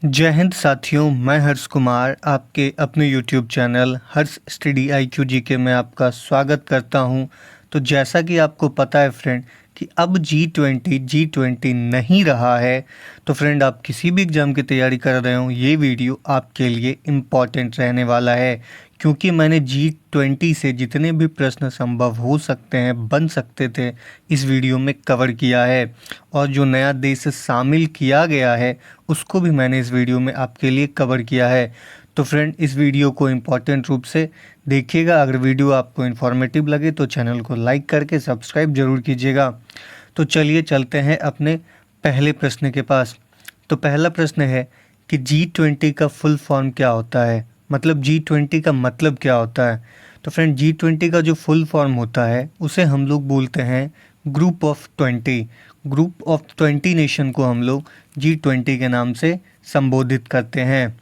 जय हिंद साथियों, मैं हर्ष कुमार आपके अपने यूट्यूब चैनल हर्ष स्टडी IQ GK में आपका स्वागत करता हूं। तो जैसा कि आपको पता है फ्रेंड कि अब G20 नहीं रहा है। तो फ्रेंड, आप किसी भी एग्ज़ाम की तैयारी कर रहे हो, ये वीडियो आपके लिए इम्पॉर्टेंट रहने वाला है, क्योंकि मैंने G20 से जितने भी प्रश्न संभव हो सकते हैं, बन सकते थे, इस वीडियो में कवर किया है। और जो नया देश शामिल किया गया है उसको भी मैंने इस वीडियो में आपके लिए कवर किया है। तो फ्रेंड, इस वीडियो को इम्पॉर्टेंट रूप से देखिएगा। अगर वीडियो आपको इन्फॉर्मेटिव लगे तो चैनल को लाइक करके सब्सक्राइब जरूर कीजिएगा। तो चलिए चलते हैं अपने पहले प्रश्न के पास। तो पहला प्रश्न है कि G20 का फुल फॉर्म क्या होता है, मतलब G20 का मतलब क्या होता है। तो फ्रेंड, G20 का जो फुल फॉर्म होता है उसे हम लोग बोलते हैं group of 20। Group of 20 nation को हम लोग G20 के नाम से संबोधित करते हैं।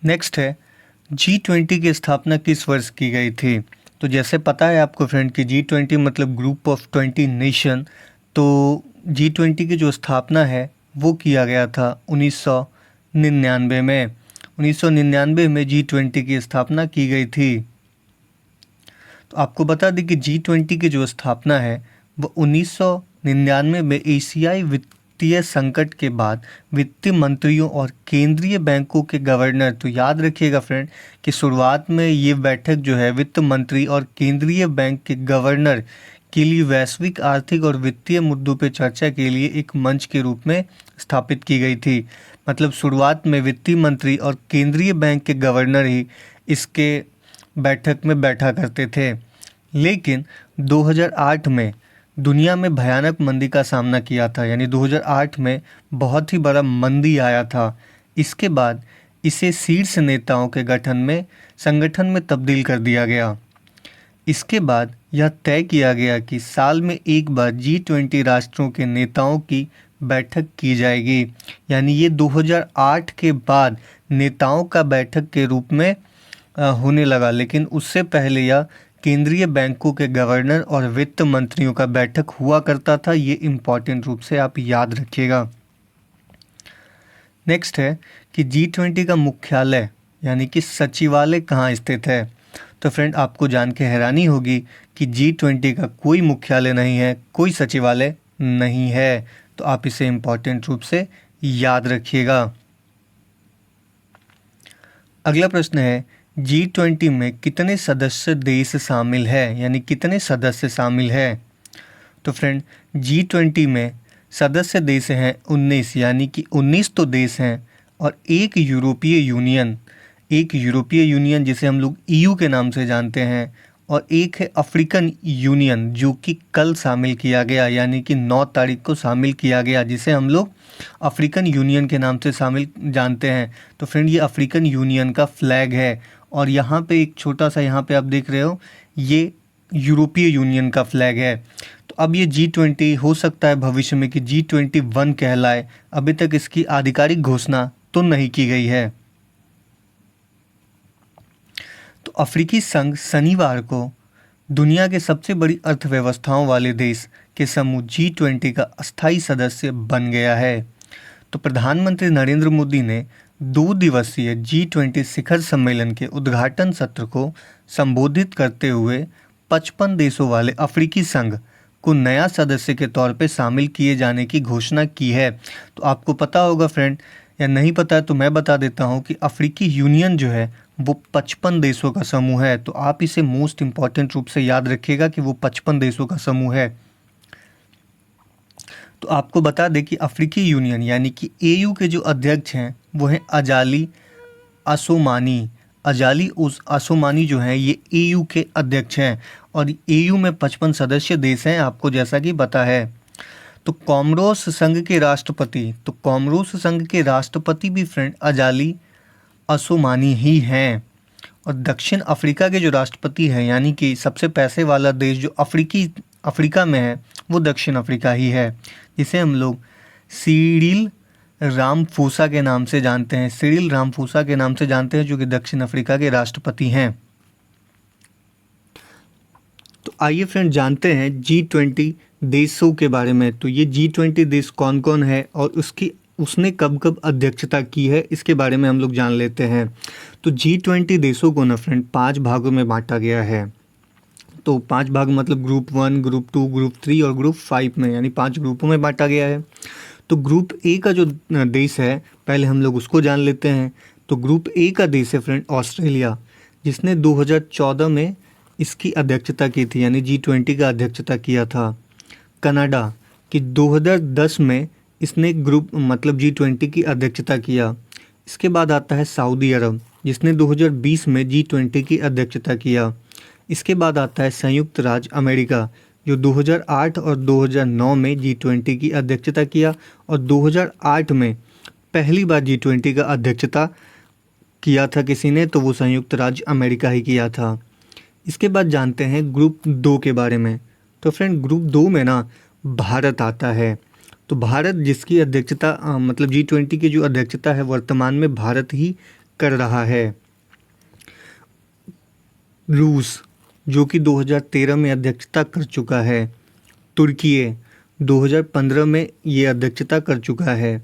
नेक्स्ट है, G20 की स्थापना किस वर्ष की गई थी। तो जैसे पता है आपको फ्रेंड कि G20 मतलब ग्रुप ऑफ 20 नेशन। तो G20 की जो स्थापना है वो किया गया था 1999 में। 1999 में G20 की स्थापना की गई थी। तो आपको बता दें कि G20 की जो स्थापना है वो 1999 में एशियाई वित्तीय संकट के बाद वित्त मंत्रियों और केंद्रीय बैंकों के गवर्नर, तो याद रखिएगा फ्रेंड कि शुरुआत में ये बैठक जो है वित्त मंत्री और केंद्रीय बैंक के गवर्नर के लिए वैश्विक आर्थिक और वित्तीय मुद्दों पर चर्चा के लिए एक मंच के रूप में स्थापित की गई थी। मतलब शुरुआत में वित्त मंत्री और केंद्रीय बैंक के गवर्नर ही इसके बैठक में बैठा करते थे। लेकिन 2008 में दुनिया में भयानक मंदी का सामना किया था, यानी 2008 में बहुत ही बड़ा मंदी आया था। इसके बाद इसे शीर्ष नेताओं के संगठन में तब्दील कर दिया गया। इसके बाद यह तय किया गया कि साल में एक बार G20 राष्ट्रों के नेताओं की बैठक की जाएगी। यानी ये 2008 के बाद नेताओं का बैठक के रूप में होने लगा, लेकिन उससे पहले यह केंद्रीय बैंकों के गवर्नर और वित्त मंत्रियों का बैठक हुआ करता था। ये इम्पॉर्टेंट रूप से आप याद रखिएगा। नेक्स्ट है कि G20 का मुख्यालय यानी कि सचिवालय कहाँ स्थित है। तो फ्रेंड, आपको जान के हैरानी होगी कि G20 का कोई मुख्यालय नहीं है, कोई सचिवालय नहीं है। तो आप इसे इम्पॉर्टेंट रूप से याद रखिएगा। अगला प्रश्न है, G20 में कितने सदस्य देश शामिल है, यानी कितने सदस्य शामिल है। तो फ्रेंड, G20 में सदस्य देश हैं 19, यानी कि 19 तो देश हैं, और एक यूरोपीय यूनियन जिसे हम लोग EU के नाम से जानते हैं, और एक है अफ्रीकन यूनियन जो कि कल शामिल किया गया, यानी कि 9 तारीख को शामिल किया गया, जिसे हम लोग अफ्रीकन यूनियन के नाम से शामिल जानते हैं। तो फ्रेंड, ये अफ्रीकन यूनियन का फ्लैग है, और यहाँ पे एक छोटा सा, यहाँ पे आप देख रहे हो, ये यूरोपीय यूनियन का फ्लैग है। तो अब ये G20 हो सकता है भविष्य में कि G21 कहलाए। अभी तक इसकी आधिकारिक घोषणा तो नहीं की गई है। तो अफ्रीकी संघ शनिवार को दुनिया के सबसे बड़ी अर्थव्यवस्थाओं वाले देश के समूह G20 का अस्थायी सदस्य बन गया है। तो प्रधानमंत्री नरेंद्र मोदी ने 2 दिवसीय G20 शिखर सम्मेलन के उद्घाटन सत्र को संबोधित करते हुए 55 देशों वाले अफ्रीकी संघ को नया सदस्य के तौर पे शामिल किए जाने की घोषणा की है। तो आपको पता होगा फ्रेंड, या नहीं पता है तो मैं बता देता हूँ कि अफ्रीकी यूनियन जो है वो 55 देशों का समूह है। तो आप इसे मोस्ट इम्पॉर्टेंट रूप से याद रखिएगा कि वो 55 देशों का समूह है। तो आपको बता दें कि अफ्रीकी यूनियन यानी कि AU के जो अध्यक्ष हैं वो हैं अजाली असोमानी। असोमानी जो हैं ये AU के अध्यक्ष हैं, और AU में 55 सदस्य देश हैं, आपको जैसा कि पता है। तो कॉमरोस संघ के राष्ट्रपति भी फ्रेंड अजाली असोमानी ही हैं। और दक्षिण अफ्रीका के जो राष्ट्रपति हैं, यानी कि सबसे पैसे वाला देश जो अफ्रीका में है, वो दक्षिण अफ्रीका ही है, जिसे हम लोग सिरिल रामाफोसा के नाम से जानते हैं। जो कि दक्षिण अफ्रीका के राष्ट्रपति हैं। तो आइए फ्रेंड जानते हैं G20 देशों के बारे में। तो ये G20 देश कौन कौन है और उसने कब कब अध्यक्षता की है, इसके बारे में हम लोग जान लेते हैं। तो G20 देशों को ना फ्रेंड 5 भागों में बांटा गया है। तो 5 भाग मतलब ग्रुप 1, ग्रुप 2, ग्रुप 3 और ग्रुप 5 में, यानी 5 ग्रुपों में बांटा गया है। तो ग्रुप ए का जो देश है, पहले हम लोग उसको जान लेते हैं। तो ग्रुप ए का देश है फ्रेंड ऑस्ट्रेलिया, जिसने 2014 में इसकी अध्यक्षता की थी, यानी G20 का अध्यक्षता किया था। कनाडा कि 2010 में इसने ग्रुप मतलब G20 की अध्यक्षता किया। इसके बाद आता है सऊदी अरब, जिसने 2020 में G20 की अध्यक्षता किया। इसके बाद आता है संयुक्त राज्य अमेरिका, जो 2008 और 2009 में G20 की अध्यक्षता किया, और 2008 में पहली बार G20 का अध्यक्षता किया था किसी ने, तो वो संयुक्त राज्य अमेरिका ही किया था। इसके बाद जानते हैं ग्रुप 2 के बारे में। तो फ्रेंड ग्रुप 2 में ना भारत आता है। तो भारत जिसकी अध्यक्षता मतलब G20 की जो अध्यक्षता है वर्तमान में भारत ही कर रहा है। रूस जो कि 2013 में अध्यक्षता कर चुका है। तुर्की 2015 में ये अध्यक्षता कर चुका है।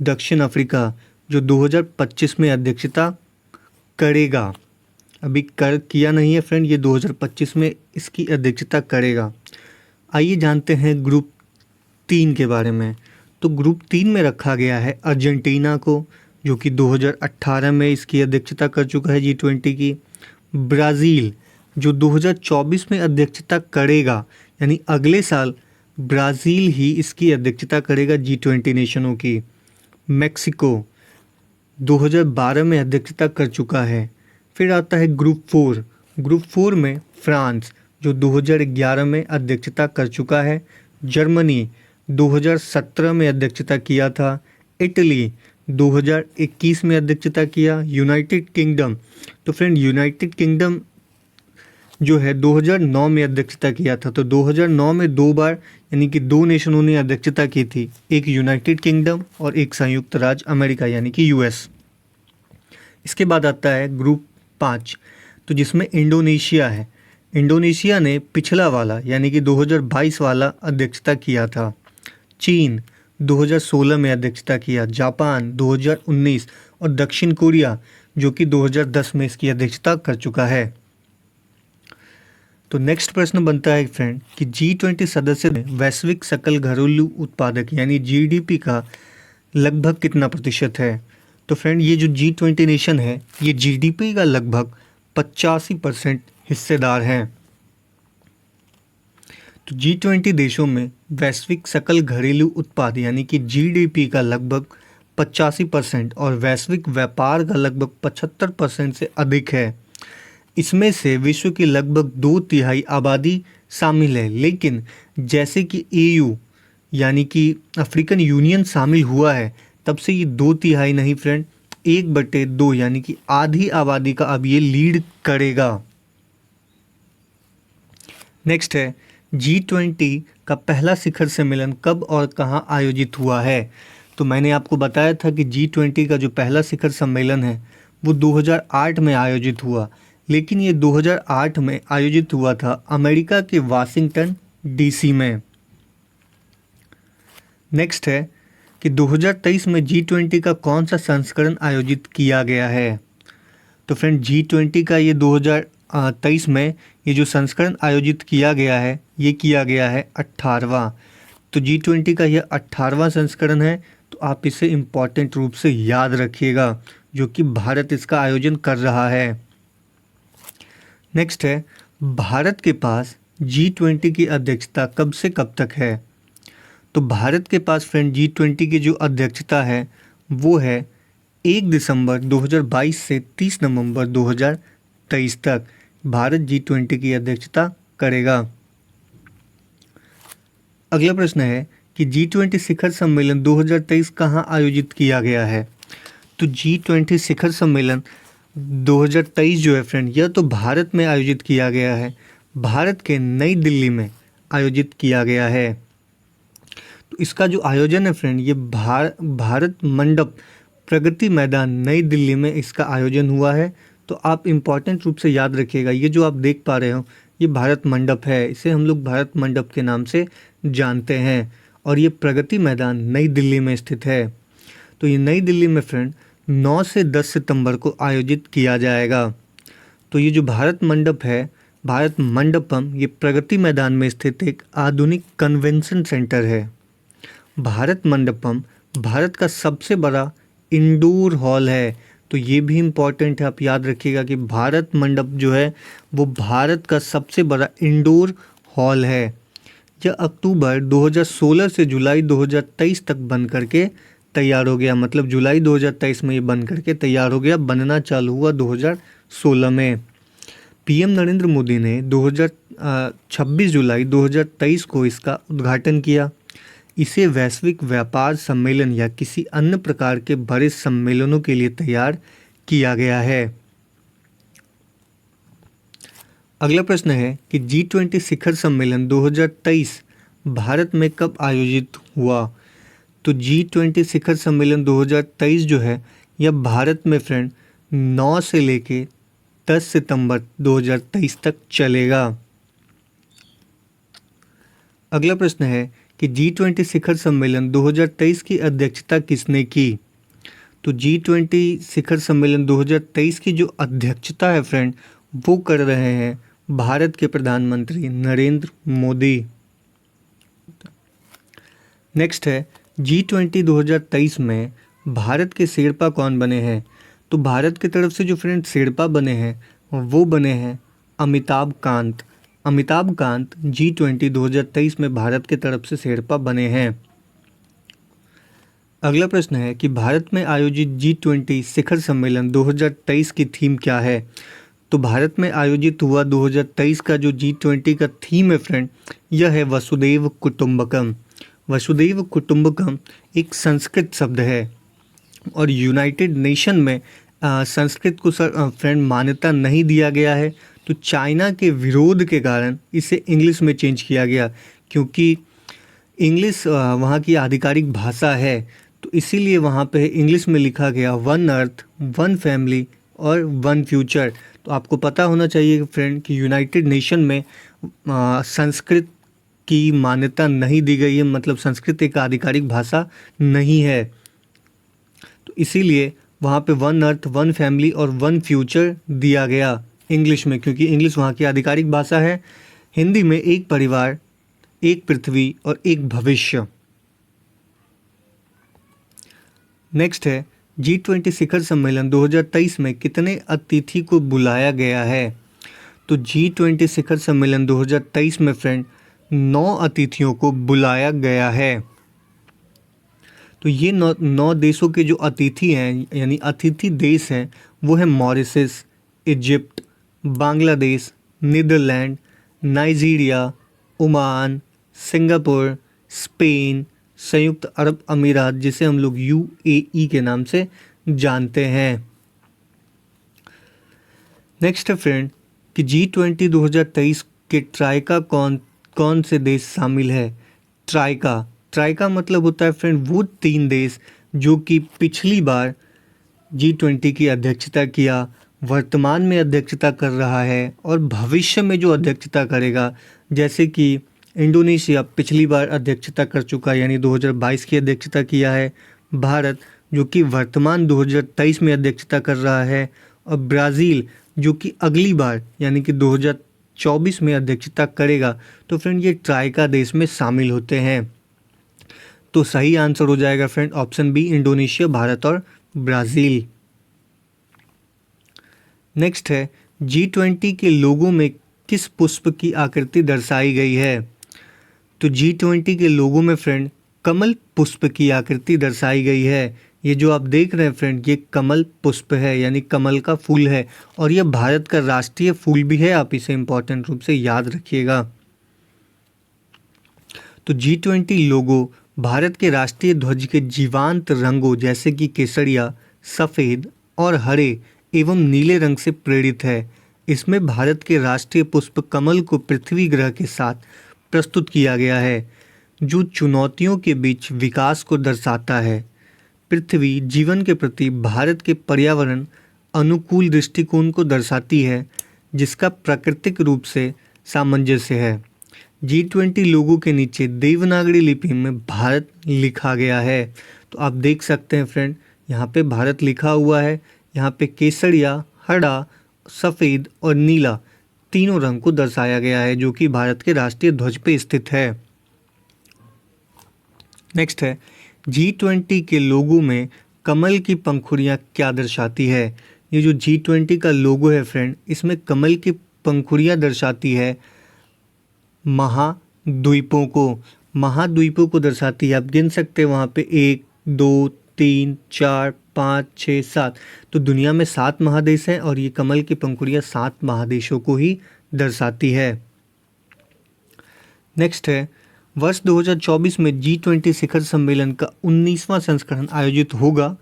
दक्षिण अफ्रीका जो 2025 में अध्यक्षता करेगा, अभी किया नहीं है फ्रेंड, ये 2025 में इसकी अध्यक्षता करेगा। आइए जानते हैं ग्रुप 3 के बारे में। तो ग्रुप 3 में रखा गया है अर्जेंटीना को, जो कि 2018 में इसकी अध्यक्षता कर चुका है G20 की। ब्राज़ील जो 2024 में अध्यक्षता करेगा, यानी अगले साल ब्राज़ील ही इसकी अध्यक्षता करेगा G20 नेशनों की। मेक्सिको 2012 में अध्यक्षता कर चुका है। फिर आता है ग्रुप 4। ग्रुप 4 में फ्रांस जो 2011 में अध्यक्षता कर चुका है। जर्मनी 2017 में अध्यक्षता किया था। इटली 2021 में अध्यक्षता किया। यूनाइटेड किंगडम, तो फ्रेंड यूनाइटेड किंगडम जो है 2009 में अध्यक्षता किया था। तो 2009 में 2 बार, यानी कि 2 नेशनों ने अध्यक्षता की थी, एक यूनाइटेड किंगडम और एक संयुक्त राज्य अमेरिका यानी कि US। इसके बाद आता है ग्रुप 5, तो जिसमें इंडोनेशिया है। इंडोनेशिया ने पिछला वाला यानी कि 2022 वाला अध्यक्षता किया था। चीन 2016 में अध्यक्षता किया। जापान 2019 और दक्षिण कोरिया जो कि 2010 में इसकी अध्यक्षता कर चुका है। तो नेक्स्ट प्रश्न बनता है फ्रेंड कि G20 सदस्य में वैश्विक सकल घरेलू उत्पादक यानी GDP का लगभग कितना प्रतिशत है। तो फ्रेंड ये जो G20 नेशन है ये GDP का लगभग 85% हिस्सेदार हैं। तो G20 देशों में वैश्विक सकल घरेलू उत्पाद यानी कि GDP का लगभग 85% और वैश्विक व्यापार का लगभग 75% से अधिक है। इसमें से विश्व की लगभग 2/3 आबादी शामिल है, लेकिन जैसे कि AU यानी कि अफ्रीकन यूनियन शामिल हुआ है तब से ये 2/3 नहीं फ्रेंड, 1/2 यानी कि आधी आबादी का अब ये लीड करेगा। नेक्स्ट है G20 का पहला शिखर सम्मेलन कब और कहां आयोजित हुआ है। तो मैंने आपको बताया था कि G20 का जो पहला शिखर सम्मेलन है वो 2008 में आयोजित हुआ, लेकिन ये 2008 में आयोजित हुआ था अमेरिका के वाशिंगटन DC में। नेक्स्ट है कि 2023 में G20 का कौन सा संस्करण आयोजित किया गया है। तो फ्रेंड G20 का ये 2023 में ये जो संस्करण आयोजित किया गया है ये किया गया है 18वां। तो G20 का यह 18वां संस्करण है, तो आप इसे इम्पॉर्टेंट रूप से याद रखिएगा, जो कि भारत इसका आयोजन कर रहा है। नेक्स्ट है भारत के पास G20 की अध्यक्षता कब से कब तक है। तो भारत के पास फ्रेंड G20 की जो अध्यक्षता है वो है 1 दिसंबर 2022 से 30 नवंबर 2023 तक भारत G20 की अध्यक्षता करेगा। अगला प्रश्न है कि G20 शिखर सम्मेलन 2023 कहाँ आयोजित किया गया है। तो G20 शिखर सम्मेलन 2023 जो है फ्रेंड यह तो भारत में आयोजित किया गया है, भारत के नई दिल्ली में आयोजित किया गया है। तो इसका जो आयोजन है फ्रेंड ये भारत मंडप प्रगति मैदान नई दिल्ली में इसका आयोजन हुआ है। तो आप इम्पॉर्टेंट रूप से याद रखिएगा, ये जो आप देख पा रहे हो ये भारत मंडप है, इसे हम लोग भारत मंडप के नाम से जानते हैं और ये प्रगति मैदान नई दिल्ली में स्थित है। तो ये नई दिल्ली में फ्रेंड 9 से 10 सितंबर को आयोजित किया जाएगा। तो ये जो भारत मंडप है, भारत मंडपम, ये प्रगति मैदान में स्थित एक आधुनिक कन्वेंशन सेंटर है। भारत मंडपम भारत का सबसे बड़ा इंडोर हॉल है। तो ये भी इम्पॉर्टेंट है, आप याद रखिएगा कि भारत मंडप जो है वो भारत का सबसे बड़ा इंडोर हॉल है। यह अक्टूबर 2016 से जुलाई 2023 तक बन करके तैयार हो गया, मतलब जुलाई 2023 में ये बन करके तैयार हो गया, बनना चालू हुआ 2016 में। पीएम नरेंद्र मोदी ने 26 जुलाई 2023 को इसका उद्घाटन किया। इसे वैश्विक व्यापार सम्मेलन या किसी अन्य प्रकार के बड़े सम्मेलनों के लिए तैयार किया गया है। अगला प्रश्न है कि G20 शिखर सम्मेलन 2023 भारत में कब आयोजित हुआ। तो G20 शिखर सम्मेलन 2023 जो है यह भारत में फ्रेंड 9 से लेके 10 सितंबर 2023 तक चलेगा। अगला प्रश्न है कि G20 शिखर सम्मेलन 2023 की अध्यक्षता किसने की। तो G20 शिखर सम्मेलन 2023 की जो अध्यक्षता है फ्रेंड वो कर रहे हैं भारत के प्रधानमंत्री नरेंद्र मोदी। नेक्स्ट है G20 2023 में भारत के शेरपा कौन बने हैं। तो भारत की तरफ से जो फ्रेंड शेरपा बने हैं वो बने हैं अमिताभ कांत। अमिताभ कांत G20 2023 में भारत की तरफ से शेरपा बने हैं। अगला प्रश्न है कि भारत में आयोजित G20 शिखर सम्मेलन 2023 की थीम क्या है। तो भारत में आयोजित हुआ 2023 का जो G20 का थीम है फ्रेंड यह है वसुधैव कुटुंबकम। वसुधैव कुटुंबकम एक संस्कृत शब्द है और यूनाइटेड नेशन में संस्कृत को फ्रेंड मान्यता नहीं दिया गया है। तो चाइना के विरोध के कारण इसे इंग्लिश में चेंज किया गया, क्योंकि इंग्लिश वहाँ की आधिकारिक भाषा है। तो इसीलिए वहाँ पे इंग्लिश में लिखा गया वन अर्थ, वन फैमिली और वन फ्यूचर। तो आपको पता होना चाहिए फ्रेंड कि यूनाइटेड नेशन में संस्कृत की मान्यता नहीं दी गई है, मतलब संस्कृत एक आधिकारिक भाषा नहीं है। तो इसीलिए वहाँ पे वन अर्थ, वन फैमिली और वन फ्यूचर दिया गया इंग्लिश में, क्योंकि इंग्लिश वहाँ की आधिकारिक भाषा है। हिंदी में एक परिवार, एक पृथ्वी और एक भविष्य। नेक्स्ट है G20 शिखर सम्मेलन 2023 में कितने अतिथि को बुलाया गया है। तो G20 शिखर सम्मेलन 2023 में फ्रेंड 9 अतिथियों को बुलाया गया है। तो ये 9 देशों के जो अतिथि हैं यानी अतिथि देश हैं वो है Mauritius, Egypt, Bangladesh, Netherland, Nigeria, Oman, Singapore, Spain, संयुक्त अरब अमीरात जिसे हम लोग UAE के नाम से जानते हैं। नेक्स्ट है फ्रेंड कि G20 2023 के ट्राइका कौन से देश शामिल है। ट्राइका मतलब होता है फ्रेंड वो 3 देश जो कि पिछली बार G20 की अध्यक्षता किया, वर्तमान में अध्यक्षता कर रहा है और भविष्य में जो अध्यक्षता करेगा, जैसे कि इंडोनेशिया पिछली बार अध्यक्षता कर चुका है यानी 2022 की अध्यक्षता किया है, भारत जो कि वर्तमान 2023 में अध्यक्षता कर रहा है और ब्राज़ील जो कि अगली बार यानी कि 2024 में अध्यक्षता करेगा। तो फ्रेंड ये ट्राइका देश में शामिल होते हैं। तो सही आंसर हो जाएगा friend option B, Indonesia, Bharat और ब्राज़ील। नेक्स्ट है G20 के लोगों में किस पुष्प की आकृति दर्शाई गई है। तो G20 के लोगों में फ्रेंड कमल पुष्प की आकृति दर्शाई गई है। ये जो आप देख रहे हैं फ्रेंड ये कमल पुष्प है यानी कमल का फूल है और यह भारत का राष्ट्रीय फूल भी है, आप इसे इम्पोर्टेंट रूप से याद रखिएगा। तो G20 लोगो भारत के राष्ट्रीय ध्वज के जीवांत रंगों जैसे कि केसरिया, सफ़ेद और हरे एवं नीले रंग से प्रेरित है। इसमें भारत के राष्ट्रीय पुष्प कमल को पृथ्वी ग्रह के साथ प्रस्तुत किया गया है जो चुनौतियों के बीच विकास को दर्शाता है। पृथ्वी जीवन के प्रति भारत के पर्यावरण अनुकूल दृष्टिकोण को दर्शाती है जिसका प्राकृतिक रूप से सामंजस्य है। G20 लोगों के नीचे देवनागरी लिपि में भारत लिखा गया है। तो आप देख सकते हैं फ्रेंड, यहाँ पे भारत लिखा हुआ है। यहाँ पे केसरिया, हरा, सफ़ेद और नीला तीनों रंग को दर्शाया गया है, जो कि भारत के राष्ट्रीय ध्वज पे स्थित है। नेक्स्ट है, G20 के लोगो में कमल की पंखुड़ियाँ क्या दर्शाती है। ये जो G20 का लोगो है फ्रेंड, इसमें कमल की पंखुड़ियाँ दर्शाती है महाद्वीपों को दर्शाती है। आप गिन सकते हैं वहाँ पे 1 2 3 4 5 6 7। तो दुनिया में 7 महादेश हैं और ये कमल की पंखुड़ियाँ 7 महादेशों को ही दर्शाती है। नेक्स्ट है, वर्ष 2024 में G20 शिखर सम्मेलन का 19वां संस्करण आयोजित होगा,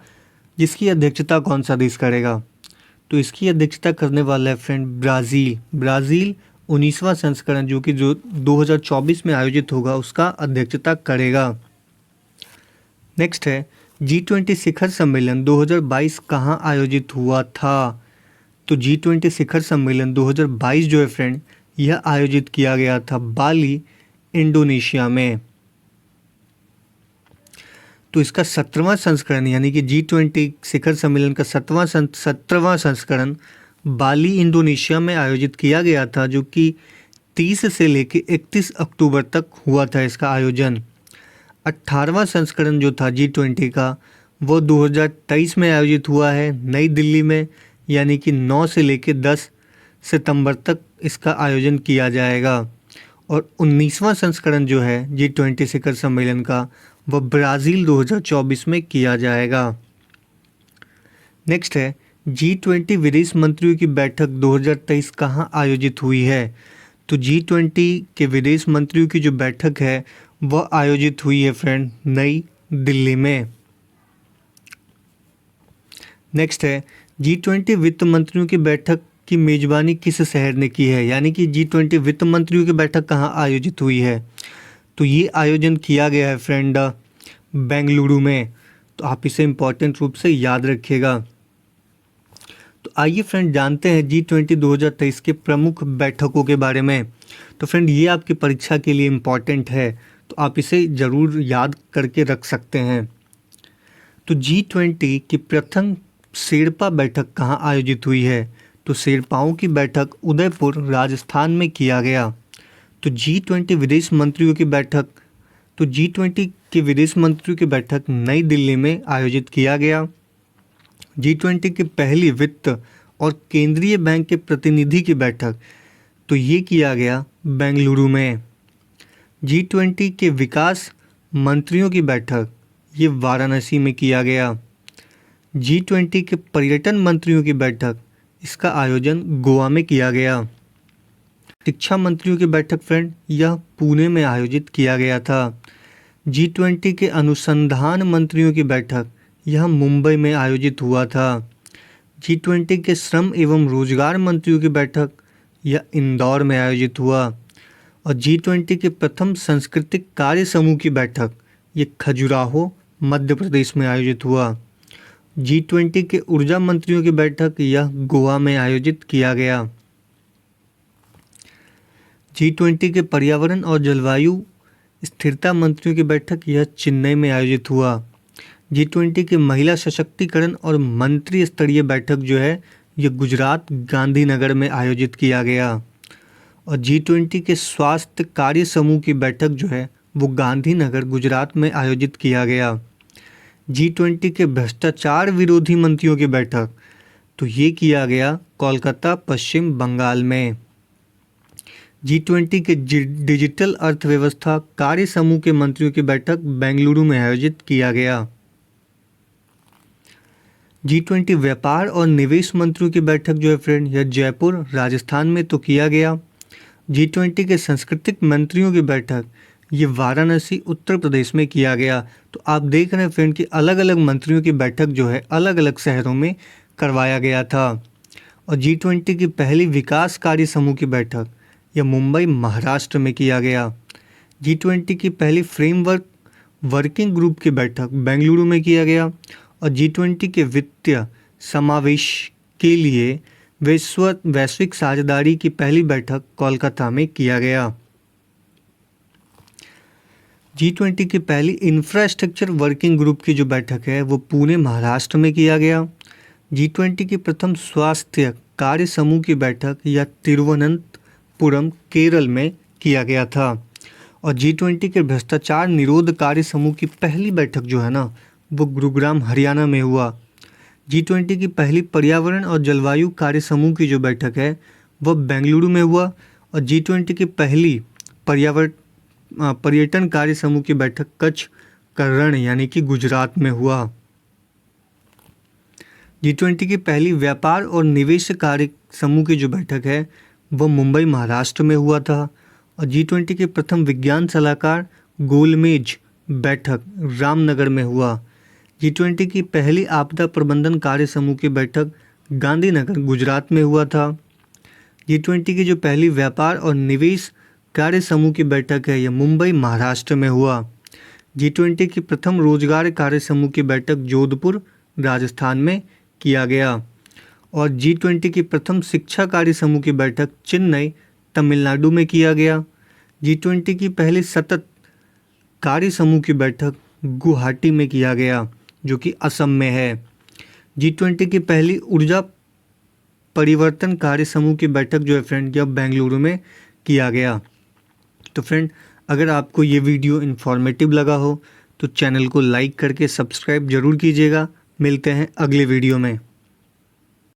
जिसकी अध्यक्षता कौन सा देश करेगा। तो इसकी अध्यक्षता करने वाला है फ्रेंड ब्राज़ील 19वां संस्करण जो 2024 में आयोजित होगा, उसका अध्यक्षता करेगा। नेक्स्ट है, G20 शिखर सम्मेलन 2022 कहाँ आयोजित हुआ था। तो G20 शिखर सम्मेलन 2022 जो है फ्रेंड, यह आयोजित किया गया था बाली, इंडोनेशिया में। तो इसका 17वां संस्करण यानी कि G20 शिखर सम्मेलन का 17वां संस्करण बाली, इंडोनेशिया में आयोजित किया गया था, जो कि 30 से लेकर 31 अक्टूबर तक हुआ था इसका आयोजन। 18वां संस्करण जो था G20 का, वो 2023 में आयोजित हुआ है नई दिल्ली में, यानी कि 9 से लेकर 10 सितंबर तक इसका आयोजन किया जाएगा। और 19वां संस्करण जो है G20 शिखर सम्मेलन का, वह ब्राज़ील 2024 में किया जाएगा। नेक्स्ट है, G20 विदेश मंत्रियों की बैठक 2023 कहाँ आयोजित हुई है। तो G20 के विदेश मंत्रियों की जो बैठक है वह आयोजित हुई है फ्रेंड नई दिल्ली में। नेक्स्ट है, G20 वित्त मंत्रियों की बैठक की मेज़बानी किस शहर ने की है, यानी कि G20 वित्त मंत्रियों की बैठक कहाँ आयोजित हुई है। तो ये आयोजन किया गया है फ्रेंड बेंगलुरु में। तो आप इसे इम्पोर्टेंट रूप से याद रखिएगा। तो आइए फ्रेंड जानते हैं G20 2023 के प्रमुख बैठकों के बारे में। तो फ्रेंड ये आपकी परीक्षा के लिए इम्पॉर्टेंट है, तो आप इसे ज़रूर याद करके रख सकते हैं। तो G20 की प्रथम शेरपा बैठक कहाँ आयोजित हुई है। तो शेरपाओं की बैठक उदयपुर राजस्थान में किया गया। तो G20 विदेश मंत्रियों की बैठक G20 के विदेश मंत्रियों की बैठक नई दिल्ली में आयोजित किया गया। G20 की पहली वित्त और केंद्रीय बैंक के प्रतिनिधि की बैठक तो ये किया गया बेंगलुरु में। G20 के विकास मंत्रियों की बैठक ये वाराणसी में किया गया। G20 के पर्यटन मंत्रियों की बैठक इसका आयोजन गोवा में किया गया। शिक्षा मंत्रियों की बैठक फ्रेंड यह पुणे में आयोजित किया गया था। G20 के अनुसंधान मंत्रियों की बैठक यह मुंबई में आयोजित हुआ था। G20 के श्रम एवं रोजगार मंत्रियों की बैठक यह इंदौर में आयोजित हुआ। और G20 के प्रथम सांस्कृतिक कार्य समूह की बैठक ये खजुराहो मध्य प्रदेश में आयोजित हुआ। G20 के ऊर्जा मंत्रियों की बैठक यह गोवा में आयोजित किया गया। G20 के पर्यावरण और जलवायु स्थिरता मंत्रियों की बैठक यह चेन्नई में आयोजित हुआ। G20 के महिला सशक्तिकरण और मंत्री स्तरीय बैठक जो है यह गुजरात गांधीनगर में आयोजित किया गया। और G20 के स्वास्थ्य कार्य समूह की बैठक जो है वो गांधीनगर गुजरात में आयोजित किया गया। G20 के भ्रष्टाचार विरोधी मंत्रियों की बैठक तो ये किया गया कोलकाता पश्चिम बंगाल में। G20 के डिजिटल अर्थव्यवस्था कार्य समूह के मंत्रियों की बैठक बेंगलुरु में आयोजित किया गया। G20 व्यापार और निवेश मंत्रियों की बैठक जो है फ्रेंड यह जयपुर राजस्थान में तो किया गया। G20 के सांस्कृतिक मंत्रियों की बैठक ये वाराणसी उत्तर प्रदेश में किया गया। तो आप देख रहे हैं फ्रेंड कि अलग अलग मंत्रियों की बैठक जो है अलग अलग शहरों में करवाया गया था। और G20 की पहली विकास कार्य समूह की बैठक यह मुंबई महाराष्ट्र में किया गया। G20 की पहली फ्रेमवर्क वर्किंग ग्रुप की बैठक बेंगलुरु में किया गया। और G20 के वित्तीय समावेश के लिए वैश्विक साझेदारी की पहली बैठक कोलकाता में किया गया। G20 की पहली इंफ्रास्ट्रक्चर वर्किंग ग्रुप की जो बैठक है वो पुणे महाराष्ट्र में किया गया। G20 की प्रथम स्वास्थ्य कार्य समूह की बैठक या तिरुवनंतपुरम केरल में किया गया था। और G20 के भ्रष्टाचार निरोध कार्य समूह की पहली बैठक जो है ना वो गुरुग्राम हरियाणा में हुआ। G20 की पहली पर्यावरण और जलवायु कार्य समूह की जो बैठक है वह बेंगलुरु में हुआ। और G20 की पहली पर्यटन कार्य समूह की बैठक कच्छ का रण यानी कि गुजरात में हुआ। G20 की पहली व्यापार और निवेश कार्य समूह की जो बैठक है वह मुंबई महाराष्ट्र में हुआ था। और G20 के प्रथम विज्ञान सलाहकार गोलमेज बैठक रामनगर में हुआ। G20 की पहली आपदा प्रबंधन कार्य समूह की बैठक गांधीनगर गुजरात में हुआ था। G20 की जो पहली व्यापार और निवेश कार्य समूह की बैठक है यह मुंबई महाराष्ट्र में हुआ। G20 की प्रथम रोजगार कार्य समूह की बैठक जोधपुर राजस्थान में किया गया। और G20 की प्रथम शिक्षा कार्य समूह की बैठक चेन्नई तमिलनाडु में किया गया। G20 की पहली सतत कार्य समूह की बैठक गुवाहाटी में किया गया जो कि असम में है। G20 की पहली ऊर्जा परिवर्तन कार्य समूह की बैठक जो है फ्रेंड यह बेंगलुरु में किया गया। तो फ्रेंड अगर आपको ये वीडियो इन्फॉर्मेटिव लगा हो तो चैनल को लाइक करके सब्सक्राइब जरूर कीजिएगा। मिलते हैं अगले वीडियो में।